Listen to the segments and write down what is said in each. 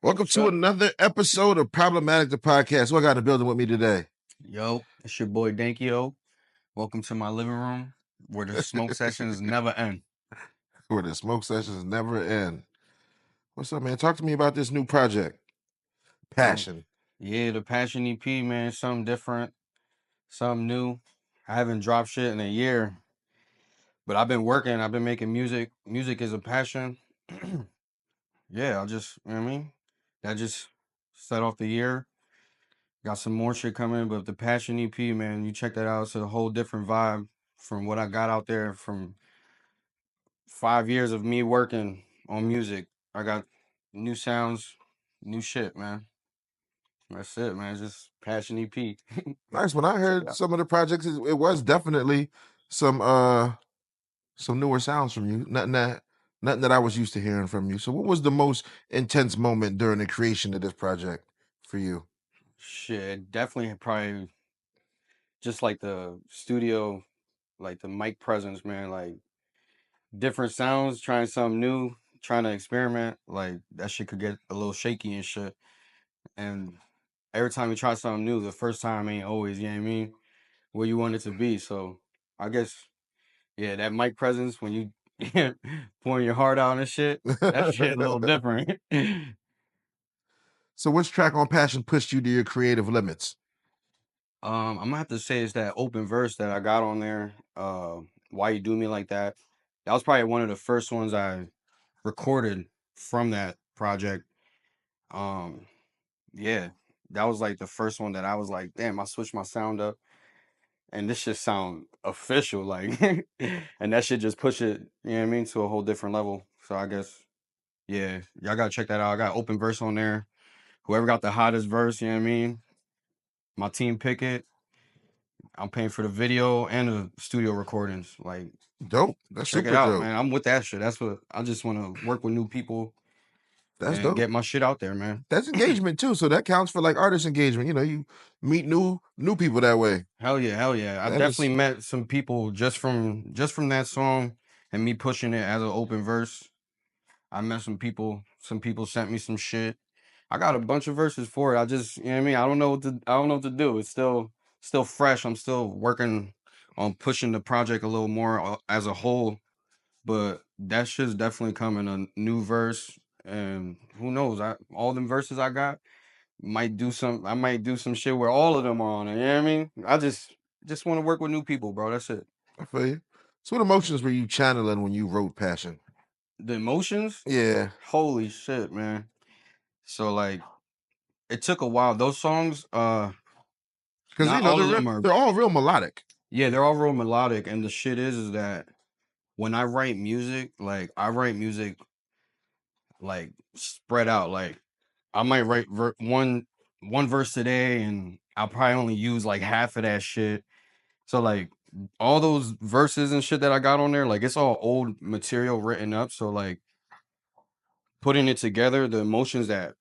Welcome What's to up? another episode of Problematic the Podcast. What got in the building with me today? Yo, it's your boy Dankio. Welcome to my living room where the smoke sessions never end. Where the smoke sessions never end. What's up, man? Talk to me about this new project, Um, Passion. yeah, the Passion EP, man, something different, something new. I haven't dropped shit in a year, but I've been working. I've been making music. Music is a passion. Yeah, you know what I mean? That just set off the year. Got some more shit coming, but the Passion EP, man, you check that out. It's a whole different vibe from what I got out there from 5 years of me working on music. I got new sounds, new shit, man. That's it, man. It's just Passion EP. Nice. When I Check it heard out. some of the projects, it was definitely some some newer sounds from you. Nothing that I was used to hearing from you. So what was the most intense moment during the creation of this project for you? Shit, definitely probably just like the studio, like the mic presence, man. Like different sounds, trying something new, trying to experiment. Like that shit could get a little shaky and shit. And every time you try something new, the first time ain't always, you know what I mean, where you want it to be. So I guess yeah, that mic presence when you pouring your heart out and shit, that shit a little different. So which track on Passion pushed you to your creative limits? I'm gonna have to say it's that open verse that I got on there. Why you do me like that? That was probably one of the first ones I recorded from that project. Um, yeah, that was like the first one that I was like, damn, I switched my sound up, and this shit sound official, like, and that shit just push it, you know what I mean, to a whole different level. So I guess, yeah, y'all gotta check that out. I got open verse on there. Whoever got the hottest verse, you know what I mean, my team pick it. I'm paying for the video and the studio recordings. Like, Dope. That's check it super out, dope. man. I'm with that shit. That's what I just want to work with new people That's and dope. get my shit out there, man. That's engagement too. So that counts for like artist engagement. You know, you meet new people that way. Hell yeah, hell yeah. I That is definitely met some people just from that song and me pushing it as an open verse. I met some people. Some people sent me some shit. I got a bunch of verses for it. I just, you know what I mean. I don't know what to do. It's still fresh. I'm still working on pushing the project a little more as a whole. But that shit's definitely coming. A new verse, and who knows? All them verses I got might do some. I might do some shit where all of them are on it. You know what I mean? I just want to work with new people, bro. That's it. I feel you. So what emotions were you channeling when you wrote Passion? The emotions, Yeah. holy shit, man. So like, it took a while. Those songs, Because you not know all of them are. they're all real melodic. Yeah, they're all real melodic, and the shit is that when I write music, like I write music like spread out. Like I might write one verse today, and I'll probably only use like half of that shit. So like all those verses and shit that I got on there, like it's all old material written up. So like putting it together, the emotions that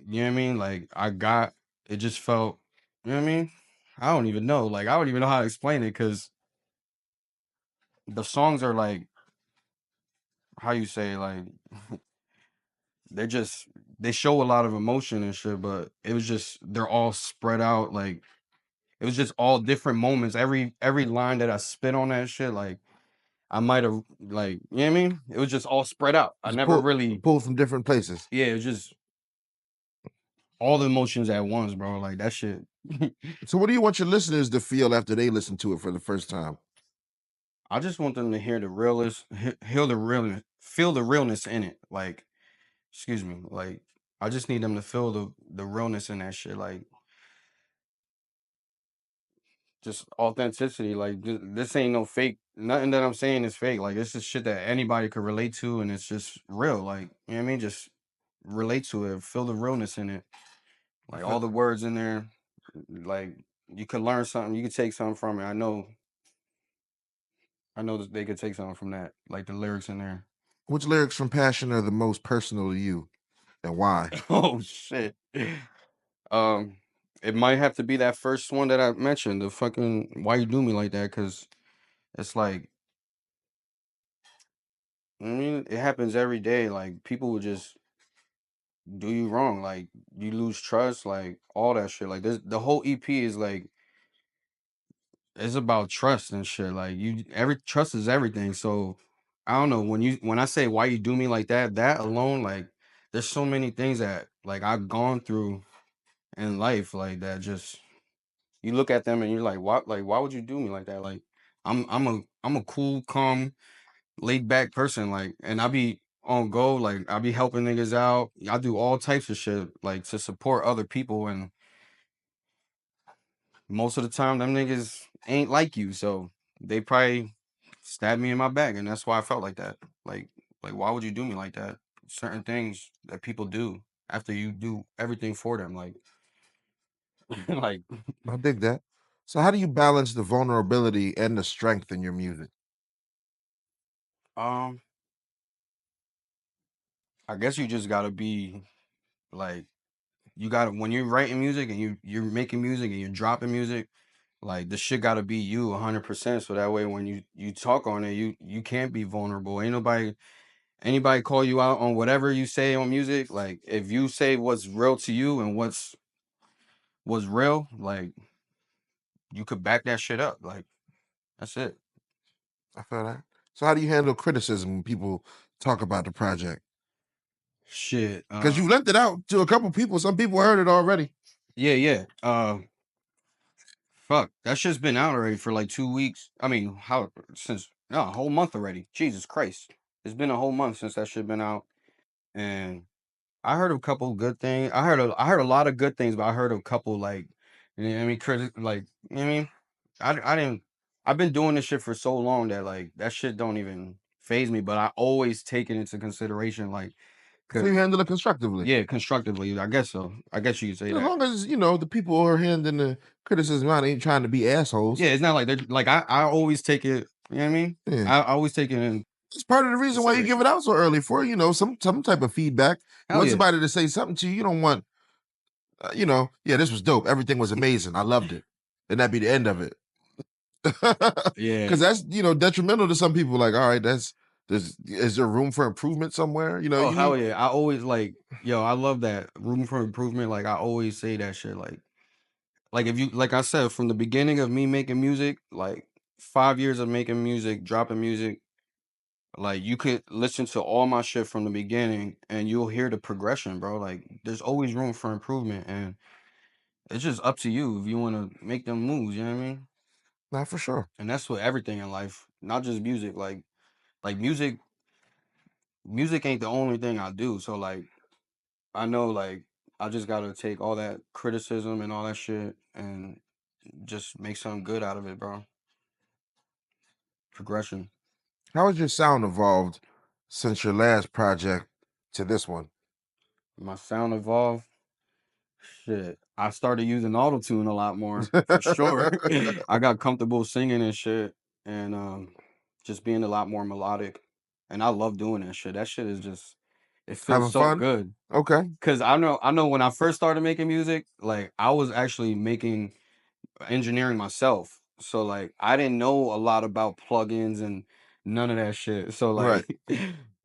you know what I mean, like I got, it just felt, you know what I mean. I don't even know, like I don't even know how to explain it because the songs are like how you say like they just they show a lot of emotion and shit, but it was just they're all spread out like it was just all different moments. Every line that I spit on that shit, like I might have like you know what I mean? It was just all spread out. I Just never really pull from different places. yeah, it was just all the emotions at once, bro. Like that shit. So what do you want your listeners to feel after they listen to it for the first time? I just want them to hear the realness, hear the realness, feel the realness in it. Like, excuse me, like I just need them to feel the realness in that shit. Like just authenticity. Like this ain't no fake. Nothing that I'm saying is fake. Like this is shit that anybody could relate to, and it's just real. Like you know what I mean. Just relate to it. Feel the realness in it. I Like feel, all the words in there. Like you could learn something. You could take something from it. I know. I know that they could take something from that. Like the lyrics in there. which lyrics from Passion are the most personal to you, and why? Oh shit. Um, it might have to be that first one that I mentioned. The fucking why you do me like that? Because it's like I mean, it happens every day. Like people would just do you wrong. Like you lose trust, like all that shit. Like this, the whole EP is like it's about trust and shit. Like you, every trust is everything. So I don't know when I say why you do me like that, that alone, like there's so many things that like I've gone through in life, like that. Just you look at them and you're like, what? Like why would you do me like that? Like I'm a cool, calm, laid back person. Like and I be on go. Like I be helping niggas out. I do all types of shit like to support other people and most of the time them niggas ain't like you, so they probably stabbed me in my back, and that's why I felt like that. Like, like why would you do me like that? Certain things that people do after you do everything for them, like, like, I dig that. So how do you balance the vulnerability and the strength in your music? um, I guess you just gotta be like, you gotta when you're writing music and you're making music and you're dropping music, like the shit gotta be you 100%. So that way, when you talk on it, you can't be vulnerable. Ain't nobody anybody call you out on whatever you say on music, like if you say what's real to you and what's real, like you could back that shit up. Like that's it. I feel that. So how do you handle criticism when people talk about the project? Shit. Because you lent it out to a couple people. Some people heard it already. Yeah, yeah. Fuck. That shit's been out already for like 2 weeks. I mean, how since no, a whole month already. Jesus Christ. It's been a whole month since that shit been out. And I heard a couple good things. I heard a lot of good things, but I heard a couple like you know what I mean, like you know what I mean? I didn't I've been doing this shit for so long that like that shit don't even phase me, but I always take it into consideration like So you handle it constructively. yeah, constructively. I guess so. I guess you could say As that. long as, the people who are handing the criticism out ain't trying to be assholes. Yeah, it's not like they're like I always take it, you know what I mean? Yeah. I always take it in It's part of the reason why you give consideration. it out so early for, some type of feedback. You Hell want yeah. somebody to say something to you. You don't want, yeah, this was dope. Everything was amazing. I loved it. And that'd be the end of it. Yeah. Because that's, detrimental to some people. Like, all right, is there room for improvement somewhere? Oh You hell need, yeah. I always like yo, I love that. Room for improvement. Like I always say that shit. Like if you like I said from the beginning of me making music, like 5 years of making music, dropping music, like you could listen to all my shit from the beginning and you'll hear the progression, bro. Like there's always room for improvement and it's just up to you if you want to make them moves, you know what I mean? not for sure. And that's with everything in life, not just music. Like music ain't the only thing I do. So like I know like I just gotta take all that criticism and all that shit and just make something good out of it, bro. Progression. How has your sound evolved since your last project to this one? My sound evolved. Shit. I started using auto-tune a lot more for sure. I got comfortable singing and shit and just being a lot more melodic. And I love doing that shit. That shit is just it feels Having so fun? good. Okay. Cause I know when I first started making music, like I was actually making engineering myself. So like I didn't know a lot about plugins and none of that shit. So Right. like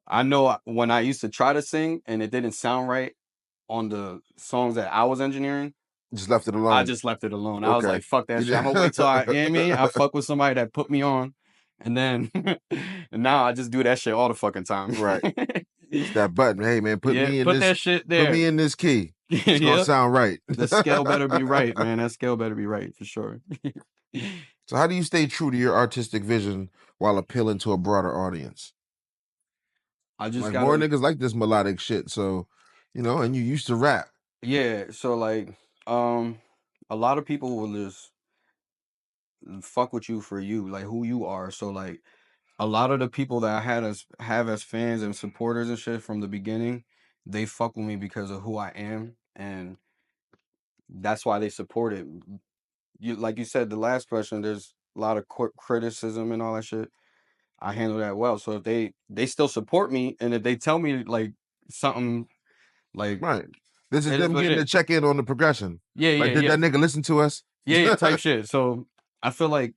I know when I used to try to sing and it didn't sound right on the songs that I was engineering, Just left it I alone. just left it alone. I was Okay. like, fuck that You shit. I'm did- gonna wait till you know what I mean? I fuck with somebody that put me on and then and now I just do that shit all the fucking time. right. It's that button. Hey man, Yeah, put that shit put there. me in this key. It's gonna Yep. sound right. The scale better be right, man. That scale better be right for sure. So how do you stay true to your artistic vision while appealing to a broader audience? I just Like more gotta niggas like this melodic shit. So, and you used to rap. yeah, so like um a lot of people will just fuck with you for you, like who you are. So like a lot of the people that I had as have as fans and supporters and shit from the beginning, they fuck with me because of who I am and that's why they support it. You like you said the last question, there's a lot of criticism and all that shit. I handle that well. So if they still support me and if they tell me like something like Right. This is it is them what it getting is. to check in on the progression. Yeah, Like, yeah, did yeah. that nigga listen to us? Yeah, yeah, type shit. So I feel like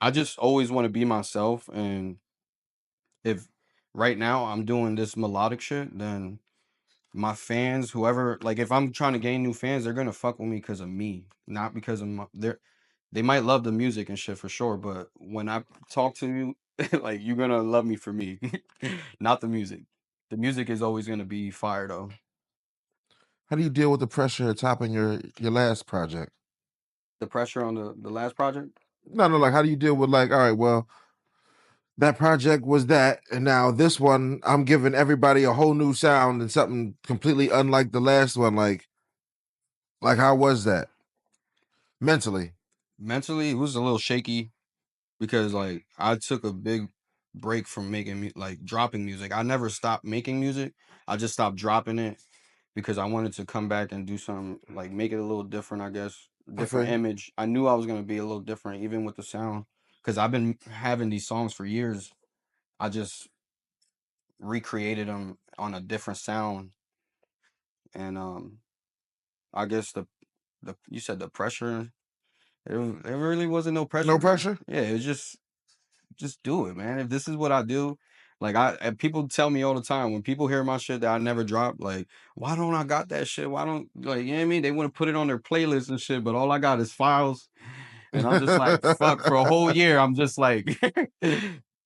I just always want to be myself and if right now I'm doing this melodic shit, then my fans, whoever, like if I'm trying to gain new fans, they're gonna fuck with me because of me, not because of they might love the music and shit for sure, but when I talk to you, like you're gonna love me for me, not the music. The music is always gonna be fire though. How do you deal with the pressure of topping your last project? The pressure on the last project. No, no, like how do you deal with like, all right, well, that project was that, and now this one, I'm giving everybody a whole new sound and something completely unlike the last one. Like how was that mentally? Mentally, it was a little shaky because like I took a big break from making like dropping music. I never stopped making music. I just stopped dropping it because I wanted to come back and do some like make it a little different, I guess, I feel different you. image. I knew I was gonna be a little different even with the sound because I've been having these songs for years. I just recreated them on a different sound, and I guess the you said the pressure. There really wasn't no No pressure. pressure. Yeah, it was just do it, man. If this is what I do, like and people tell me all the time when people hear my shit that I never drop, like, why don't I got that shit? Why don't like you know what I mean? They want to put it on their playlist and shit, but all I got is files. And I'm just like, fuck, for a whole year, I'm just like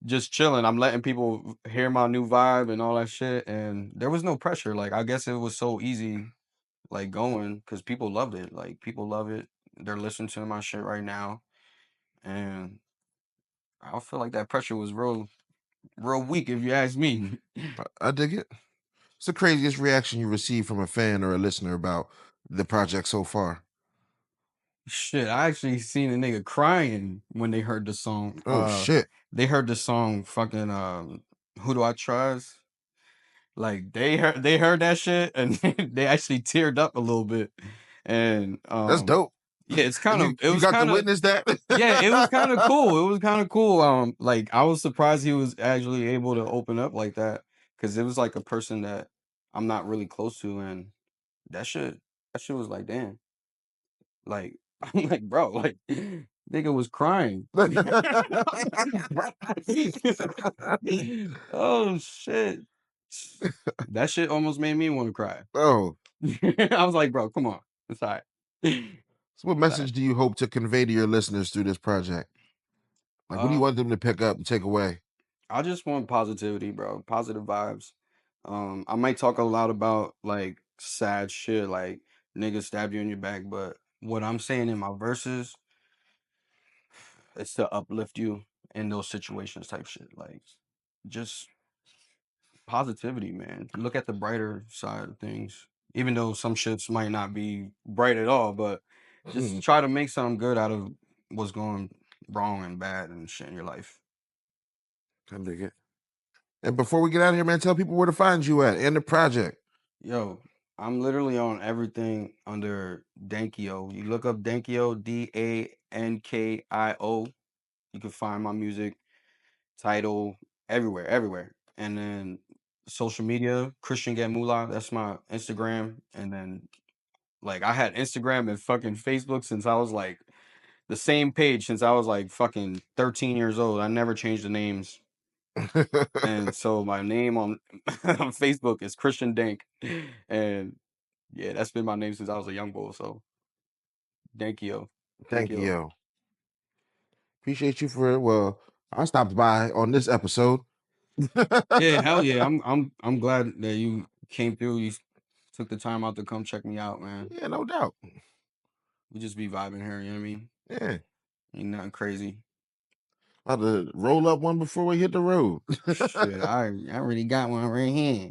just chilling. I'm letting people hear my new vibe and all that shit. And there was no pressure. Like I guess it was so easy like going because people loved it. Like people love it. They're listening to my shit right now. And I feel like that pressure was real weak if you ask me. I dig it. What's the craziest reaction you received from a fan or a listener about the project so far? Shit, I actually seen a nigga crying when they heard the song. Oh shit. They heard the song fucking Who Do I Trust? Like they heard that shit and they actually teared up a little bit. And That's dope. yeah, it's kind of You it you was got to kind of witness that. yeah, it was kind of cool. It was kind of cool. Like I was surprised he was actually able to open up like that because it was like a person that I'm not really close to, and that shit that shit was like damn. Like I'm like, bro, like nigga was crying. Oh shit. That shit almost made me want to cry. Oh, I was like, bro, come on. It's all right. so what It's all right. message do you hope to convey to your listeners through this project? Like, what do you want them to pick up and take away? I just want positivity, bro. Positive vibes. I might talk a lot about like sad shit, like niggas stab you in your back, but what I'm saying in my verses is to uplift you in those situations type shit. Like just positivity, man. Look at the brighter side of things. Even though some shits might not be bright at all, but just try to make something good out of what's going wrong and bad and shit in your life. I dig it. And before we get out of here, man, tell people where to find you at and the project. Yo, I'm literally on everything under Dankio. You look up Dankio, Dankio. You can find my music, title, everywhere, everywhere. And then social media, Christian Gamula, that's my Instagram. And then like I had Instagram and fucking Facebook since I was like the same page since I was like fucking 13 years old. I never changed the names. And so my name on on Facebook is Christian Dank. And yeah, that's been my name since I was a young boy. So Dankio. Thank Dankio. you. Appreciate you for well. I stopped by on this episode. Yeah, hell yeah. I'm glad that you came through. You took the time out to come check me out, man. Yeah, no doubt. We just be vibing here, you know what I mean? Yeah. Ain't nothing crazy. About to roll up one before we hit the road. Shit, I already got one right here.